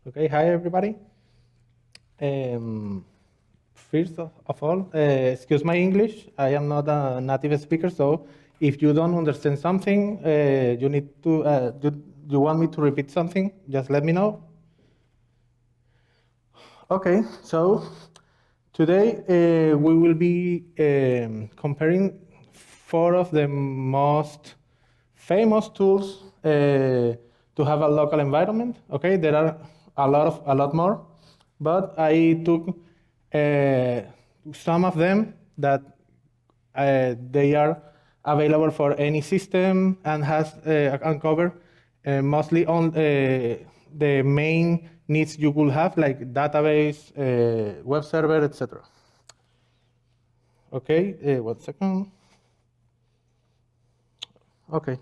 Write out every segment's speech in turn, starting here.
Okay, hi everybody. First of all, excuse my English. I am not a native speaker, so if you don't understand something, you need to, you want me to repeat something, just let me know. Okay, so today we will be comparing four of the most famous tools to have a local environment. Okay, there are a lot more, but I took some of them that they are available for any system and has uncovered mostly on the main needs you will have, like database, web server, etc. Okay, 1 second. Okay.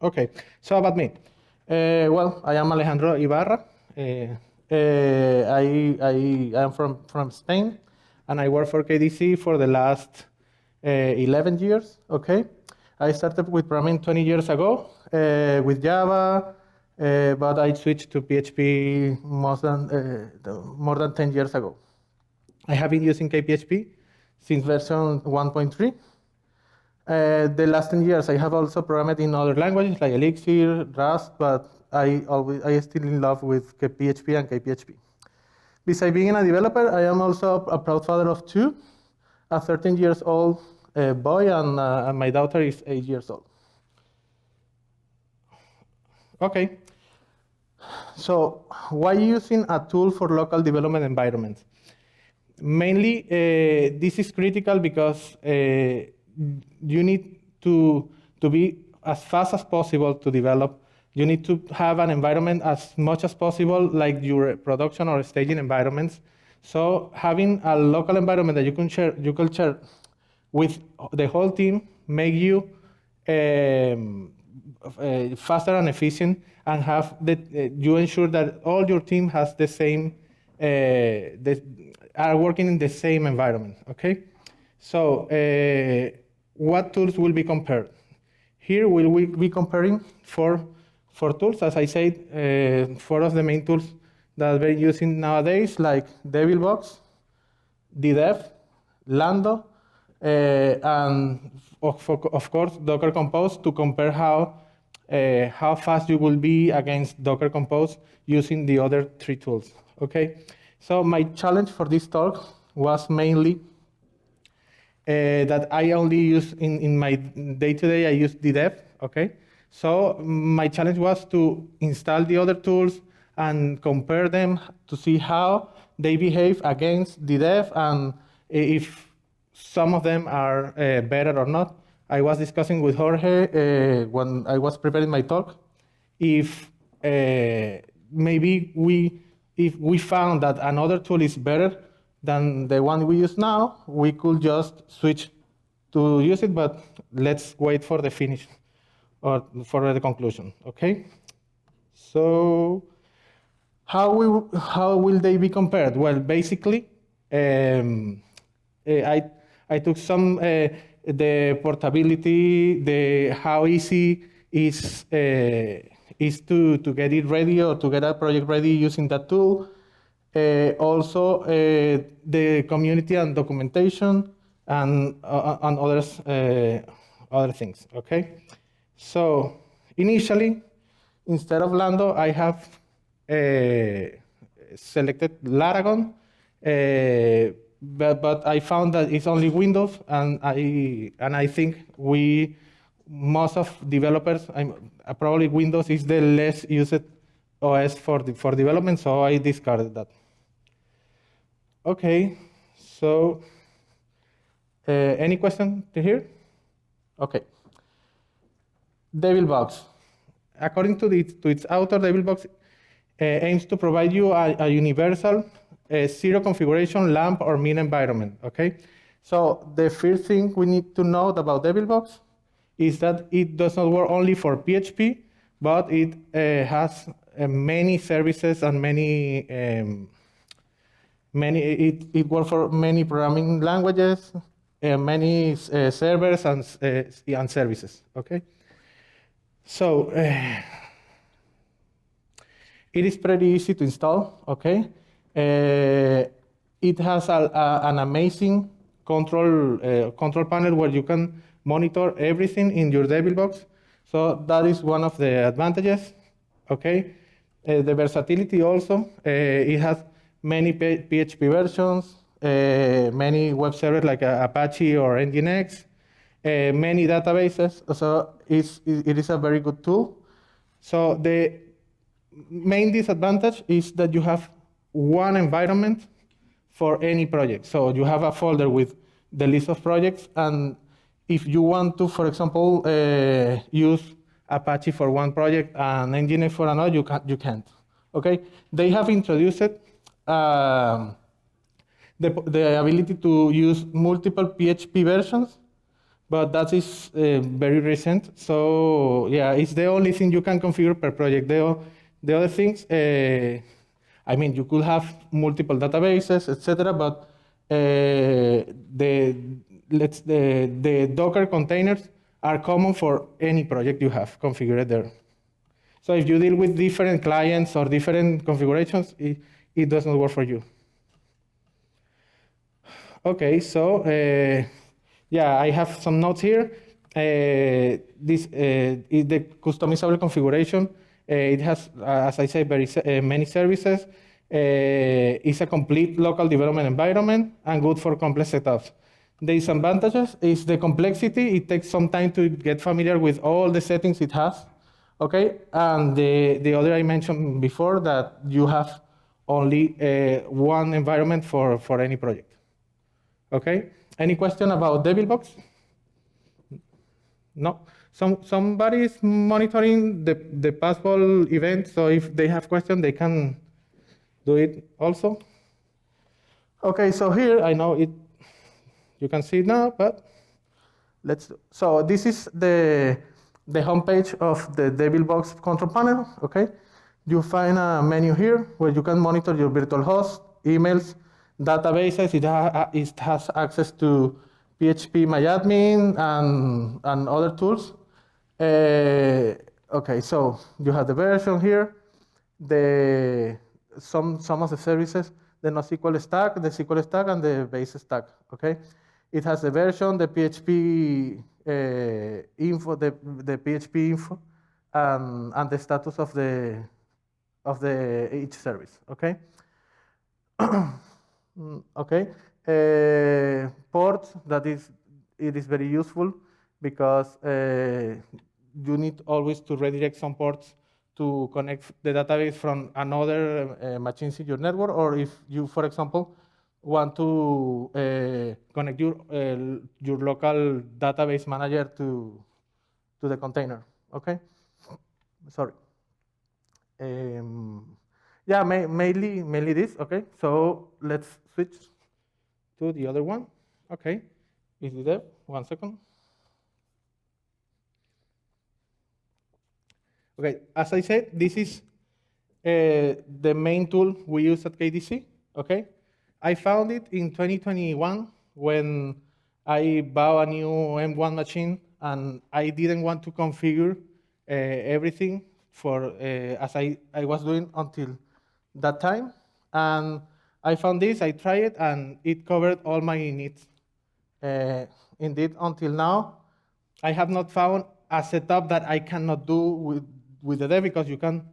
Okay, so about me. Well, I am Alejandro Ibarra. I am from Spain, and I work for KDC for the last 11 years. Okay, I started with programming 20 years ago with Java, but I switched to PHP more than 10 years ago. I have been using KPHP since version 1.3. The last 10 years, I have also programmed in other languages like Elixir, Rust, but I still in love with PHP and KPHP. Besides being a developer, I am also a proud father of two, a 13 years old boy, and my daughter is 8 years old. Okay, so why using a tool for local development environments? Mainly, this is critical because you need to be as fast as possible to develop. You need to have an environment as much as possible like your production or staging environments. So having a local environment that you can share with the whole team make you faster and efficient, and have you ensure that all your team has the same are working in the same environment. Okay, so what tools will be compared? Here we will be comparing four tools. As I said, four of the main tools that we're using nowadays, like Devilbox, DDEV, Lando, and of course Docker Compose, to compare how fast you will be against Docker Compose using the other three tools. Okay, so my challenge for this talk was mainly that I only use in my day-to-day, I use DDEV, okay? So my challenge was to install the other tools and compare them to see how they behave against DDEV and if some of them are better or not. I was discussing with Jorge when I was preparing my talk, if maybe if we found that another tool is better than the one we use now, we could just switch to use it, but let's wait for the finish or for the conclusion, okay? So how will they be compared? Well, basically, I took some, the portability, how easy is to get it ready or to get a project ready using that tool. Also, the community and documentation and others, other things, okay? So initially, instead of Lando, I have selected Laragon, but I found that it's only Windows, and I think most of developers, probably Windows is the less used OS for development, so I discarded that. Okay, so any question to here? Okay. Devilbox. According to its author, Devilbox aims to provide you a universal zero configuration LAMP or min environment. Okay, so the first thing we need to know about Devilbox is that it does not work only for PHP, but it has many services and it works for many programming languages, many servers and services. Okay, so It is pretty easy to install, okay? It has an amazing control panel where you can monitor everything in your Devilbox. So that is one of the advantages, okay? The versatility also, it has many PHP versions, many web servers like Apache or Nginx, many databases, so it is a very good tool. So the main disadvantage is that you have one environment for any project. So you have a folder with the list of projects, and if you want to, for example, use Apache for one project and Nginx for another, you can't. Okay? They have introduced the ability to use multiple PHP versions, but that is very recent. So yeah, it's the only thing you can configure per project. The other things, I mean, you could have multiple databases, etc. But the Docker containers are common for any project you have configured there. So if you deal with different clients or different configurations, it does not work for you. Okay, so yeah, I have some notes here. This is the customizable configuration. It has, as I say, many services. It's a complete local development environment and good for complex setups. The disadvantages is the complexity. It takes some time to get familiar with all the settings it has. Okay, and the other I mentioned before, that you have only one environment for any project. Okay, any question about Devilbox? No? Somebody is monitoring the possible event, so if they have questions, they can do it also. Okay, so here, I know it, you can see it now, but so this is the homepage of the Devilbox control panel, okay? You find a menu here where you can monitor your virtual host, emails, databases. It has access to PHP MyAdmin and other tools. Okay, so you have the version here, some of the services, the NoSQL stack, the SQL stack, and the base stack. Okay, it has the version, the PHP info, the PHP info, and the status of each service. Okay. Okay, ports, it is very useful because you need always to redirect some ports to connect the database from another machines in your network, or if you, for example, want to connect your local database manager to the container. Okay, sorry. Yeah, mainly this. Okay, so let's switch to the other one. Okay, is it there? 1 second. Okay, as I said, this is the main tool we use at KDC. Okay, I found it in 2021 when I bought a new M1 machine, and I didn't want to configure everything for as I was doing until that time. And I found this, I tried it, and it covered all my needs. Indeed, until now, I have not found a setup that I cannot do with the dev, because you can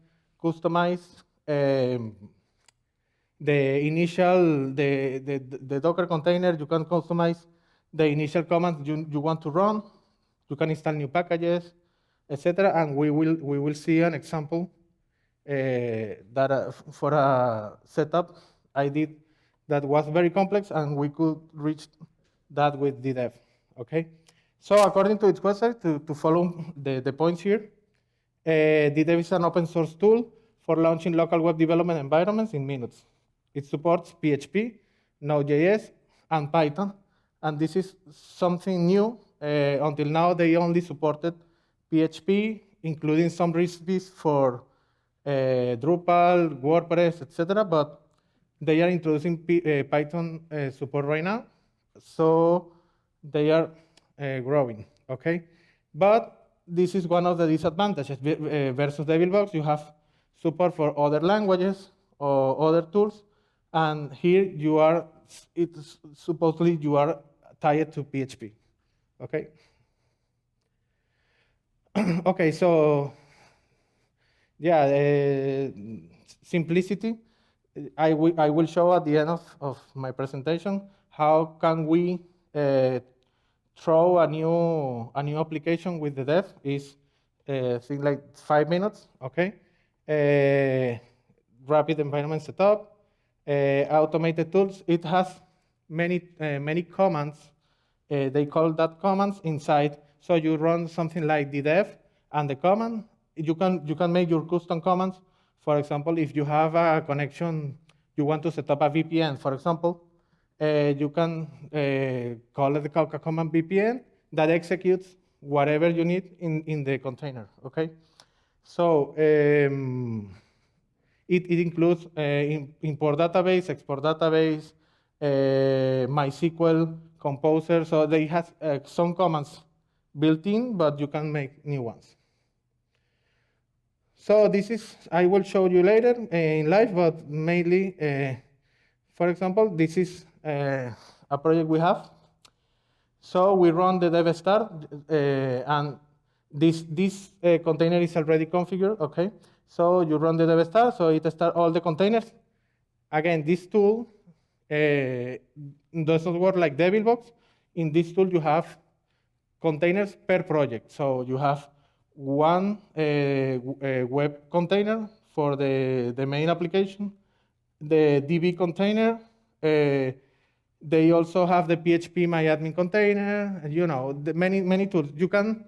customize the Docker container. You can customize the initial commands you want to run. You can install new packages, etc. And we will see an example that for a setup I did that was very complex, and we could reach that with DDEV. Okay, so according to its website, to follow the points here, DDEV is an open source tool for launching local web development environments in minutes. It supports PHP, Node.js, and Python, and this is something new. Until now, they only supported PHP, including some recipes for Drupal, WordPress, etc. But they are introducing Python support right now, so they are growing. Okay, but this is one of the disadvantages versus Devilbox. You have support for other languages or other tools, and here you are, it's supposedly you are tied to PHP, okay? Okay, so yeah, simplicity. I will show at the end of my presentation how can we throw a new application with the dev. Is thing like 5 minutes, okay? Uh, Rapid environment setup, automated tools. It has many commands. They call that commands inside. So you run something like the dev and the command. You can make your custom commands. For example, if you have a connection, you want to set up a VPN, for example, you can call it the command VPN that executes whatever you need in the container, okay? So it includes import database, export database, MySQL, Composer. So they have some commands built in, but you can make new ones. So this is, I will show you later in live, but mainly, for example, this is a project we have. So we run the dev start, and this container is already configured, okay? So you run the dev start, so it starts all the containers. Again, this tool doesn't work like Devilbox. In this tool, you have containers per project. So you have one web container for the main application, the DB container. They also have the PHP MyAdmin container, the many tools. You can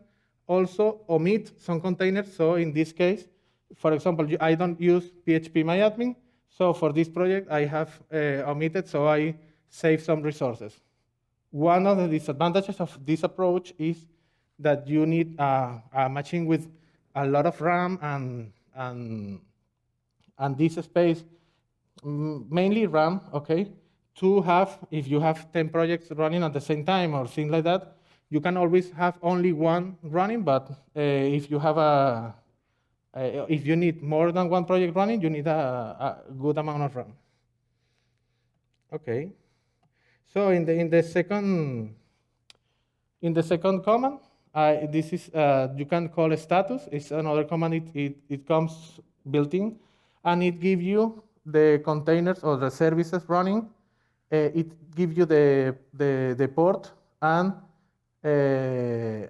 also omit some containers. So in this case, for example, I don't use PHP MyAdmin. So for this project, I have omitted, so I save some resources. One of the disadvantages of this approach is that you need a machine with a lot of RAM and this space, mainly RAM, okay? To have, if you have 10 projects running at the same time or things like that, you can always have only one running, but if you have if you need more than one project running, you need a good amount of RAM. Okay. So in the second command, this is you can call a status. It's another command. It comes built in, and it gives you the containers or the services running. It gives you the port and the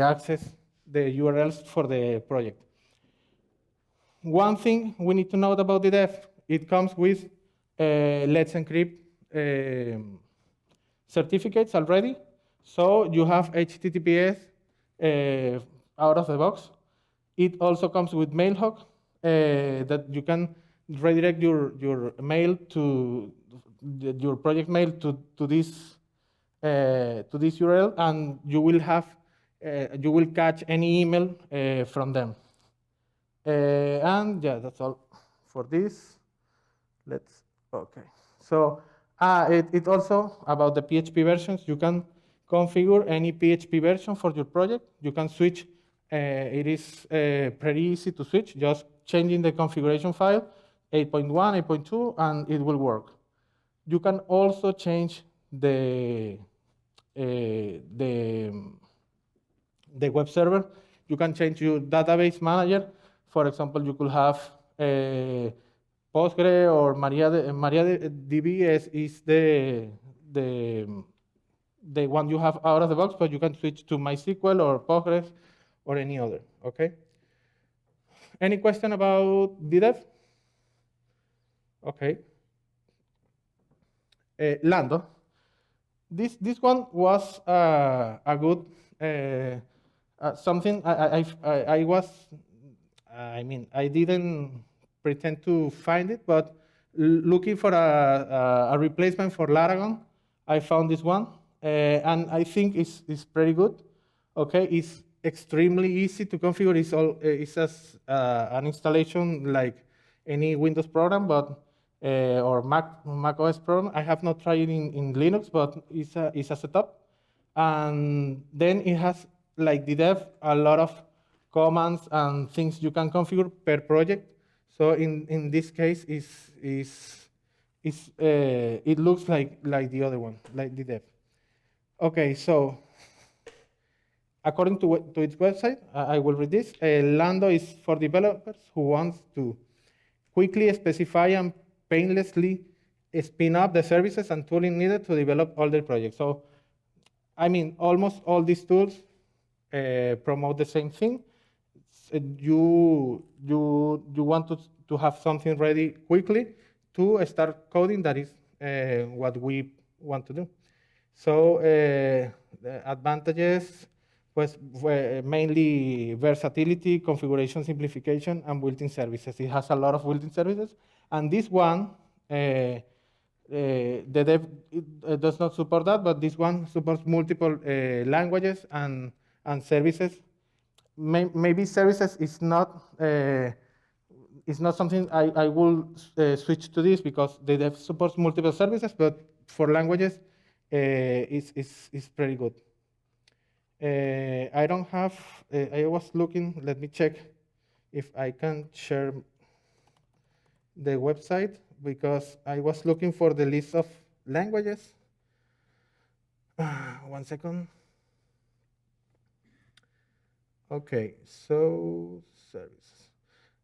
access, the URLs for the project. One thing we need to note about the dev, it comes with Let's Encrypt certificates already. So you have HTTPS out of the box. It also comes with Mailhawk that you can redirect your mail to your project mail to this URL, and you will catch any email from them. And yeah, that's all for this. Okay. So it also about the PHP versions. You can configure any PHP version for your project. You can switch. It is pretty easy to switch. Just changing the configuration file, 8.1, 8.2, and it will work. You can also change the web server. You can change your database manager. For example, you could have Postgre or MariaDB is the one you have out of the box, but you can switch to MySQL or Postgres or any other, okay? Any question about DDEV? Okay. Lando. This one was a good something I didn't pretend to find it, but looking for a replacement for Laragon, I found this one, and I think it's pretty good. Okay, it's extremely easy to configure. It's just an installation like any Windows program, but or Mac OS program. I have not tried it in Linux, but it's a setup. And then it has, like the dev, a lot of commands and things you can configure per project. So in this case, it looks like the other one, like the dev. Okay, so according to its website, I will read this. Lando is for developers who wants to quickly specify and painlessly spin up the services and tooling needed to develop all their projects. So, I mean, almost all these tools promote the same thing. You want to have something ready quickly to start coding. That is what we want to do. So the advantages was mainly versatility, configuration simplification, and built-in services. It has a lot of built-in services, and this one, the dev does not support that, but this one supports multiple languages and services. Maybe services is not something I will switch to this because the dev supports multiple services, but for languages, is pretty good. I don't have, I was looking, let me check if I can share the website because I was looking for the list of languages. 1 second. Okay, so services.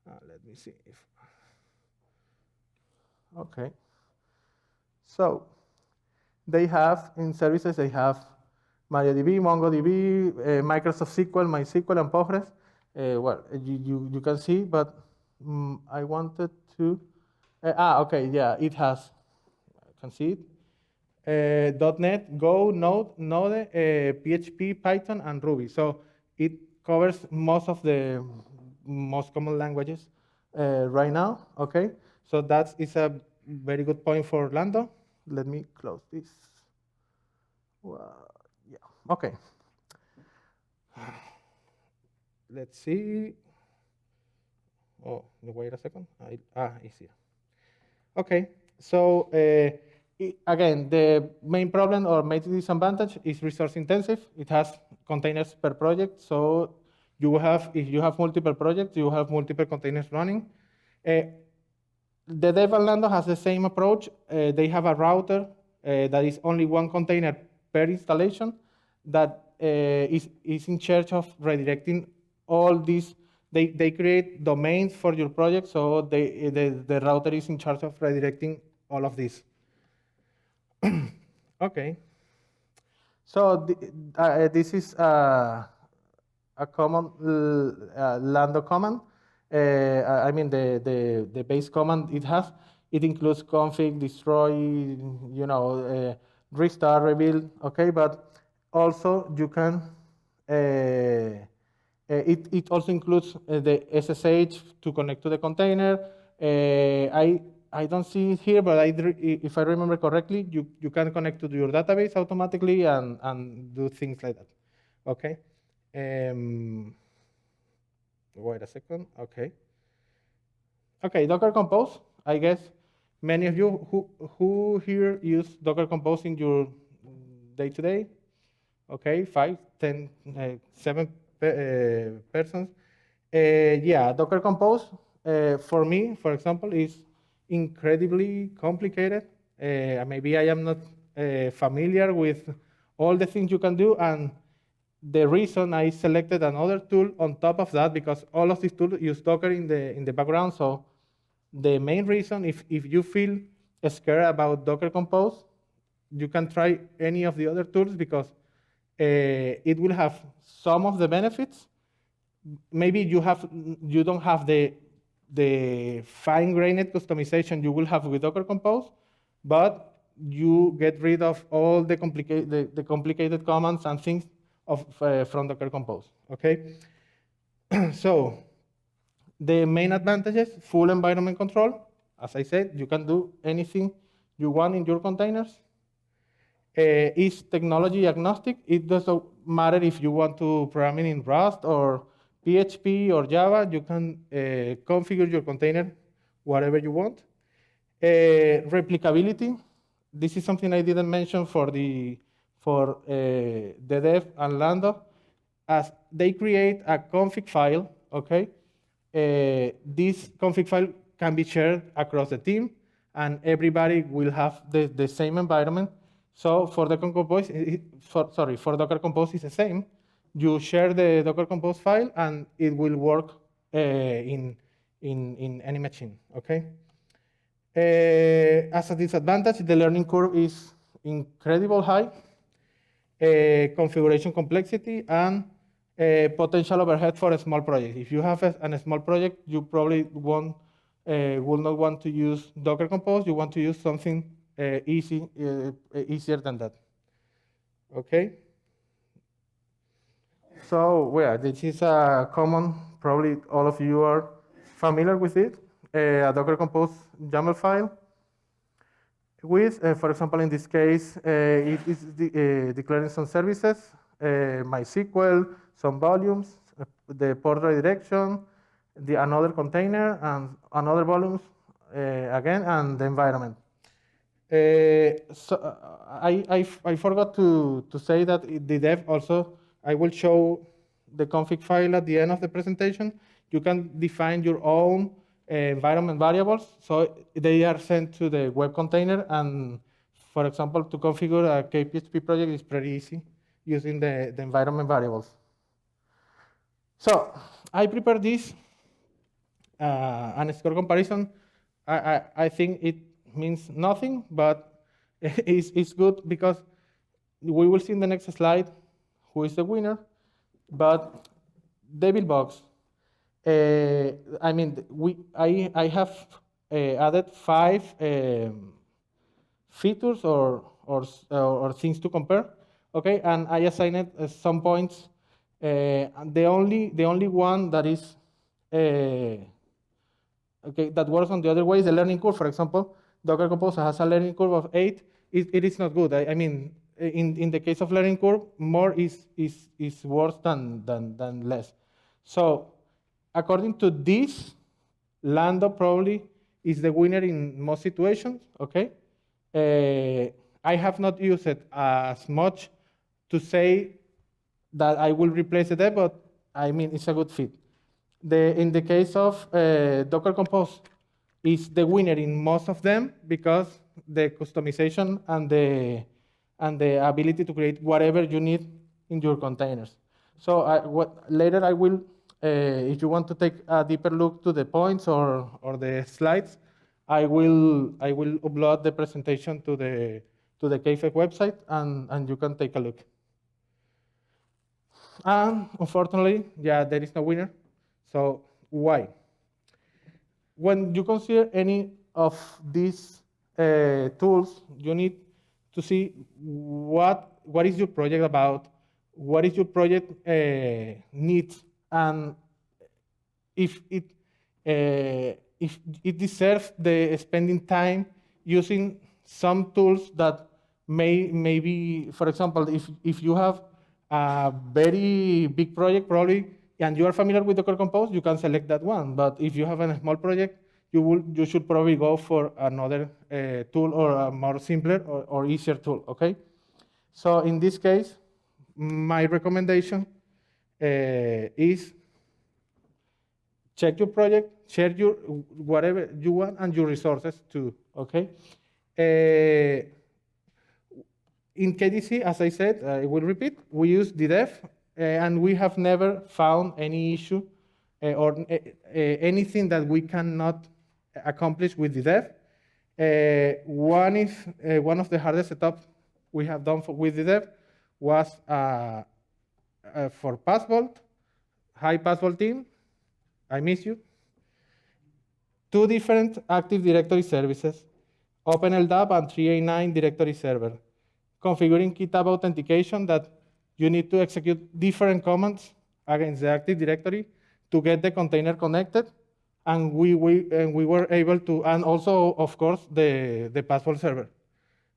Let me see if, okay. So they have, in services, they have MariaDB, MongoDB, Microsoft SQL, MySQL, and Postgres. Well, you can see, but I wanted to, okay, yeah, it has, I can see it. .NET, Go, Node, PHP, Python, and Ruby. So it covers most of the most common languages right now, okay? So that is a very good point for Orlando. Let me close this. Well, yeah, okay. Let's see. Oh, wait a second. It's here. Okay, so again, the main problem or main disadvantage is resource intensive. It has containers per project, so if you have multiple projects, you have multiple containers running. The dev Orlando has the same approach. They have a router that is only one container per installation that is in charge of redirecting all these. They create domains for your project, so the router is in charge of redirecting all of this. Okay. So this is a common Lando command. I mean the base command it has. It includes config, destroy, restart, rebuild. Okay, but also you can. It also includes the SSH to connect to the container. I don't see it here, but if I remember correctly, you can connect to your database automatically and do things like that. Okay. Wait a second. Okay. Okay, Docker Compose. I guess many of you who here use Docker Compose in your day-to-day. Okay, 5, 10, 7 persons. Yeah, Docker Compose, for me, for example, is incredibly complicated. Maybe I am not familiar with all the things you can do, and the reason I selected another tool on top of that, because all of these tools use Docker in the background, so the main reason, if you feel scared about Docker Compose, you can try any of the other tools because it will have some of the benefits. Maybe you don't have the fine-grained customization you will have with Docker Compose, but you get rid of all the complicated commands and things from Docker Compose. Okay, so the main advantages: full environment control. As I said, you can do anything you want in your containers. Is technology agnostic. It doesn't matter if you want to program it in Rust or PHP or Java. You can configure your container whatever you want. Replicability. This is something I didn't mention for the dev and Lando. as they create a config file, okay, this config file can be shared across the team, and everybody will have the same environment. So for Docker Compose, for Docker Compose, it's the same. You share the Docker Compose file, and it will work in any machine, okay? As a disadvantage, the learning curve is incredible high, configuration complexity, and potential overhead for a small project. If you have a small project, you probably will not want to use Docker Compose. You want to use something easier than that. Okay. So, well, this is a common, probably all of you are familiar with it, a Docker Compose YAML file with, for example, in this case, it is declaring some services, MySQL, some volumes, the port redirection, another container, and another volumes again, and the environment. So I forgot to say that the dev also, I will show the config file at the end of the presentation. You can define your own environment variables, so they are sent to the web container, and for example, to configure a KPHP project is pretty easy using the environment variables. So I prepared this and score comparison. I think it means nothing, but it's good because we will see in the next slide who is the winner. But David Box, I mean, I have added 5 features or things to compare, okay? And I assigned some points. The only one that is okay, that works on the other way is the learning curve. For example, Docker Compose has a learning curve of 8. It is not good. I mean, in the case of learning curve, more is worse than less. So according to this, Lando probably is the winner in most situations, okay? I have not used it as much to say that I will replace the dev, but I mean, it's a good fit. In the case of Docker Compose, is the winner in most of them because the customization and the ability to create whatever you need in your containers. So later I will, if you want to take a deeper look to the points or the slides, I will upload the presentation to the CakeFest website, and you can take a look. And unfortunately, yeah, there is no winner. So why? When you consider any of these tools, you need to see what is your project about, what is your project needs, and if it deserves the spending time using some tools that may be, for example, if you have a very big project, probably, and you are familiar with Docker Compose, you can select that one. But if you have a small project, you should probably go for another tool or a more simpler or easier tool, okay? So in this case, my recommendation is check your project, share your whatever you want, and your resources too, okay? In KDC, as I said, I will repeat, we use DDEV, and we have never found any issue or anything that we cannot accomplish with DDEV. One of the hardest setups we have done with DDEV was for Passvault, hi Passvault team, I miss you. 2 different Active Directory services, OpenLDAP and 3A9 directory server. Configuring GitHub authentication that you need to execute different commands against the Active Directory to get the container connected. And we were able to, and also, of course, the Passvault server.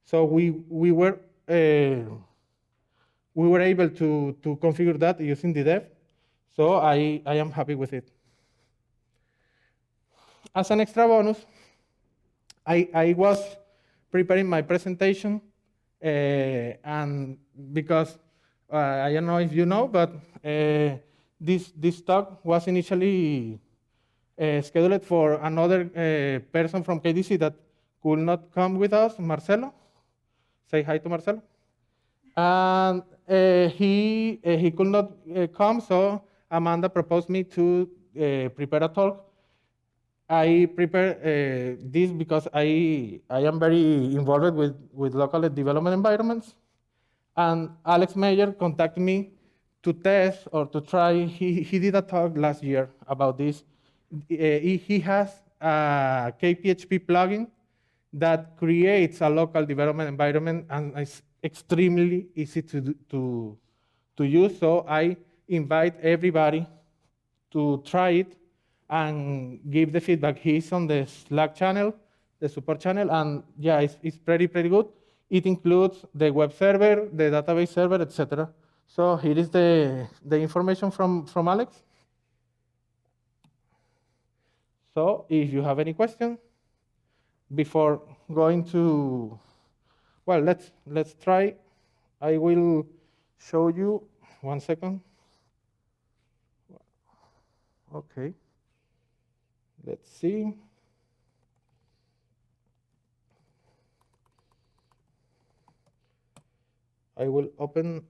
So we were able to configure that using the dev. So I am happy with it. As an extra bonus, I was preparing my presentation, and because I don't know if you know, but this talk was initially scheduled for another person from KDC that could not come with us, Marcelo. Say hi to Marcelo. And he could not come, so Amanda proposed me to prepare a talk. I prepare this because I am very involved with local development environments. And Alex Meyer contacted me to test or to try. He did a talk last year about this. He has a KPHP plugin that creates a local development environment, and it's extremely easy to use. So I invite everybody to try it and give the feedback. He's on the Slack channel, the support channel, and yeah, it's pretty good. It includes the web server, the database server, etc. So here is the information from Alex. So if you have any question before going to, well, let's try. I will show you 1 second. Okay. Let's see. I will open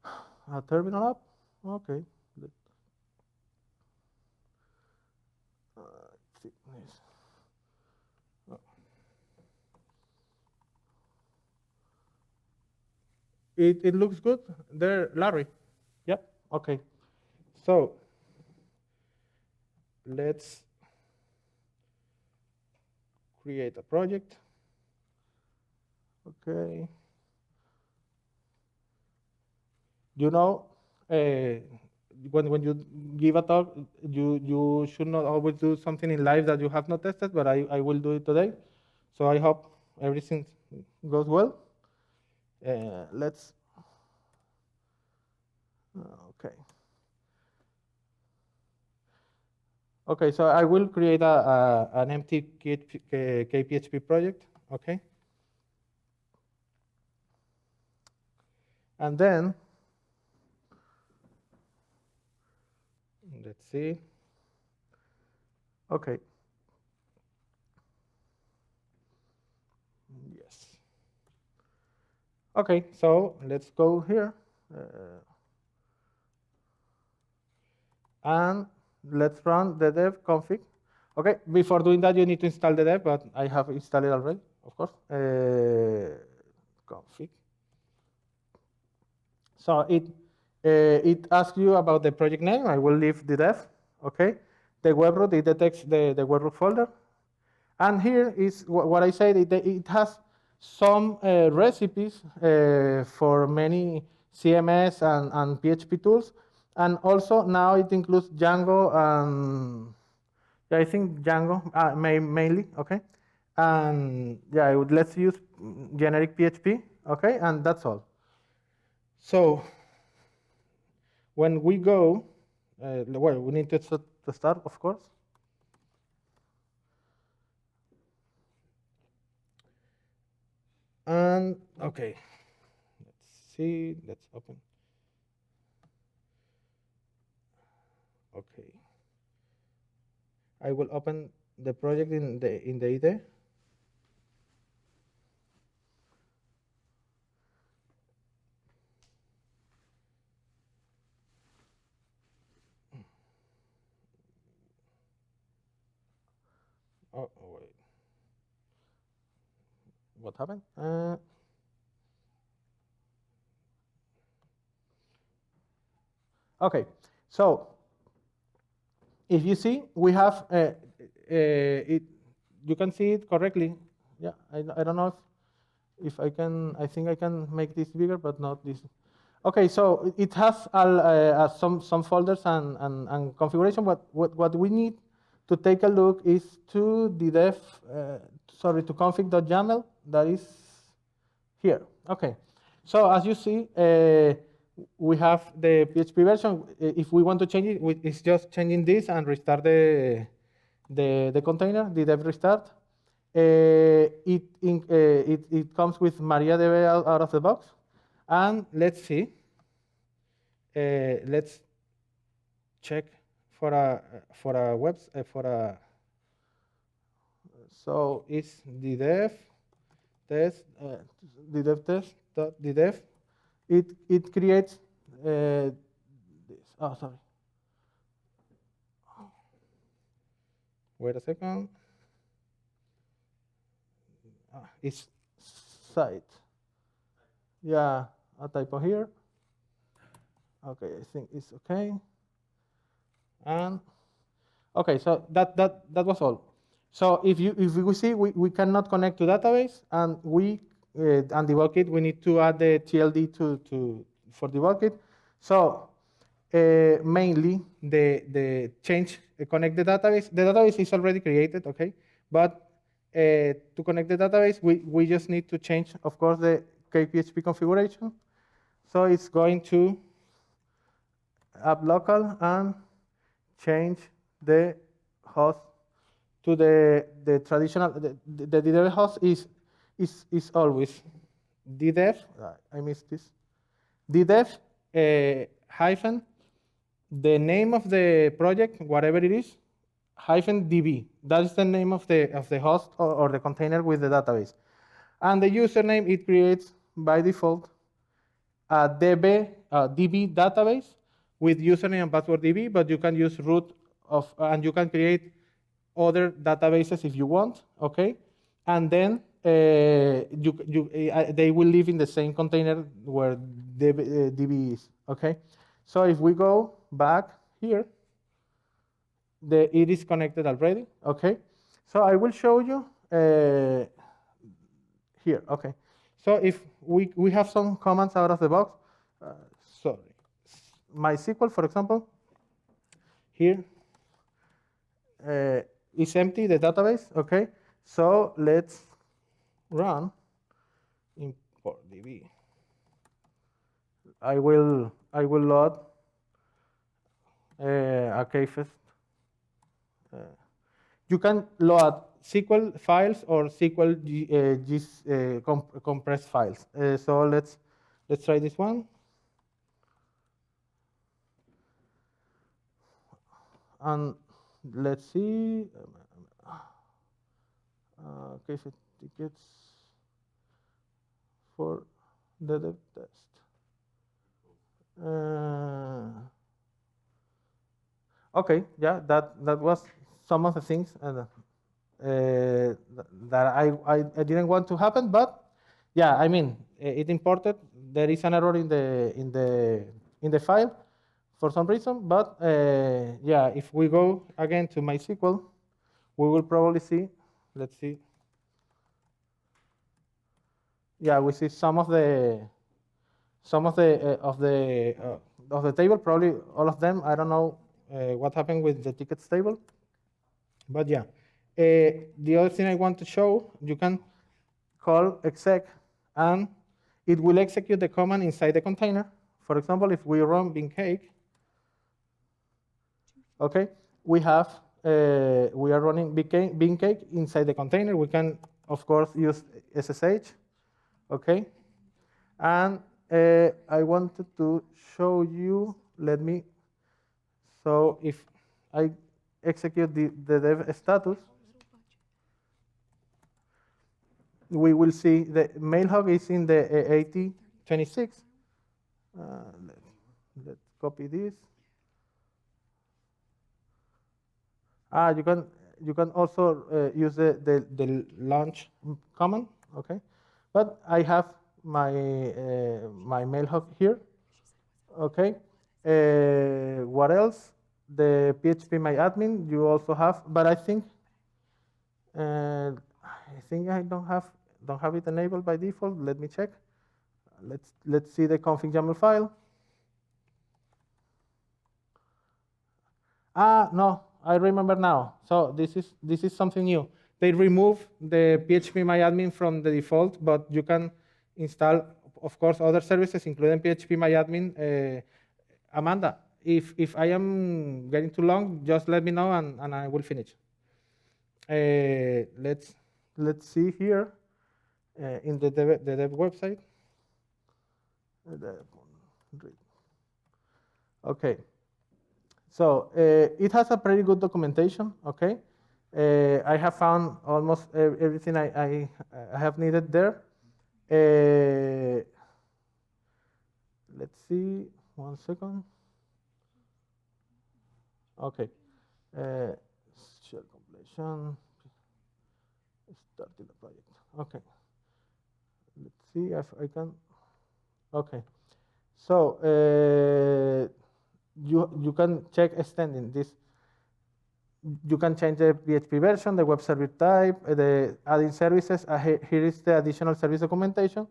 a terminal app. Okay. It looks good there, Larry. Yep. Okay. So let's create a project. Okay. You know, when you give a talk, you should not always do something in live that you have not tested, but I will do it today. So I hope everything goes well. Let's, okay. Okay, so I will create an empty KPHP project, okay? And then, let's see. Okay. Yes. Okay, so let's go here. And let's run the dev config. Okay, before doing that, you need to install the dev, but I have installed it already, of course. Config. So it asks you about the project name. I will leave the dev, okay? The web root, it detects the web root folder. And here is what I said, it has some recipes for many CMS and PHP tools. And also now it includes Django and yeah, I think Django mainly, okay? And yeah, let's use generic PHP, okay? And that's all. So when we go, well, we need to start, of course. And okay, let's see, let's open. Okay. I will open the project in the IDE. Oh, wait. What happened? Okay, so if you see, we have it. You can see it correctly. Yeah, I don't know if I can. I think I can make this bigger, but not this. Okay, so it has some folders and configuration. What we need to take a look is to the dev. Sorry, to config.yaml that is here. Okay, so as you see, we have the PHP version. If we want to change it, it's just changing this and restart the container, the dev restart. It comes with MariaDB out of the box. And let's see. Let's check for a web for a. So it's the dev test, the dev test, the dev. It creates this. Oh, sorry. Wait a second. It's site. Yeah, a typo here. Okay, I think it's okay. And okay, so that was all. So if we see we cannot connect to database, and and debug it, we need to add the TLD for debug it. So mainly the change connect the database. The database is already created, okay, but to connect the database, we just need to change, of course, the KPHP configuration. So it's going to app local and change the host to the traditional. The DDEV host is always DDEV. I missed this. DDEV hyphen the name of the project, whatever it is, hyphen DB. That is the name of the host or the container with the database. And the username, it creates by default a DB database with username and password DB, but you can use root and you can create other databases if you want, okay? And then they will live in the same container where DB is, okay? So if we go back here, it is connected already, okay? So I will show you here, okay? So if we have some commands out of the box, sorry, MySQL, for example, here is empty, the database, okay? So let's run import DB. I will load a CakeFest. You can load SQL files or SQL compressed files. So let's try this one. And let's see. CakeFest tickets for the dev test. Okay, yeah, that was some of the things that I didn't want to happen, but yeah, I mean, it imported. There is an error in the file for some reason, but yeah, if we go again to MySQL, we will probably see. Let's see. Yeah, we see some of the table. Probably all of them. I don't know what happened with the tickets table, but yeah. The other thing I want to show, you can call exec, and it will execute the command inside the container. For example, if we run beancake, okay, we are running beancake inside the container. We can, of course, use SSH, okay, and I wanted to show you. So if I execute the dev status, we will see the mail hog is in the 8026. Let's copy this. You can also use the launch command, okay? But I have my my mail hog here, okay? What else? The PHP my admin you also have, but I think I don't have it enabled by default. Let me check. Let's see the config YAML file. No, I remember now. So this is something new. They remove the phpMyAdmin from the default, but you can install, of course, other services, including phpMyAdmin. Amanda, if I am getting too long, just let me know and I will finish. Let's see here in the dev website. Okay. So it has a pretty good documentation. Okay. I have found almost everything I have needed there. Let's see, 1 second. Okay. Share completion. Starting the project. Okay. Let's see if I can. Okay. So you can check extending this. You can change the PHP version, the web server type, the adding services. Here is the additional service documentation.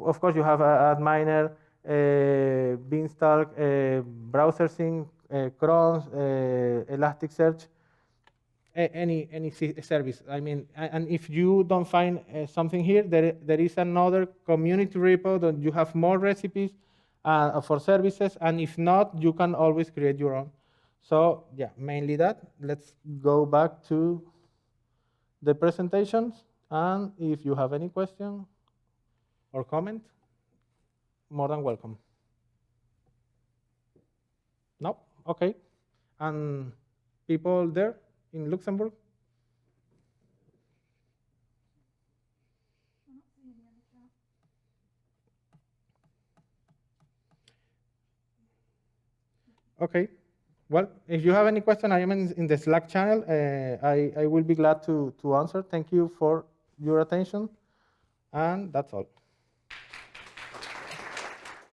Of course, you have add miner, beanstalk, browser sync, cron, Elasticsearch, any service. I mean, and if you don't find something here, there is another community repo that you have more recipes for services, and if not, you can always create your own. So yeah, mainly that. Let's go back to the presentations, and if you have any question or comment, more than welcome. No? Okay. And people there in Luxembourg? Okay. Well, if you have any question, I am in the Slack channel. I will be glad to answer. Thank you for your attention. And that's all.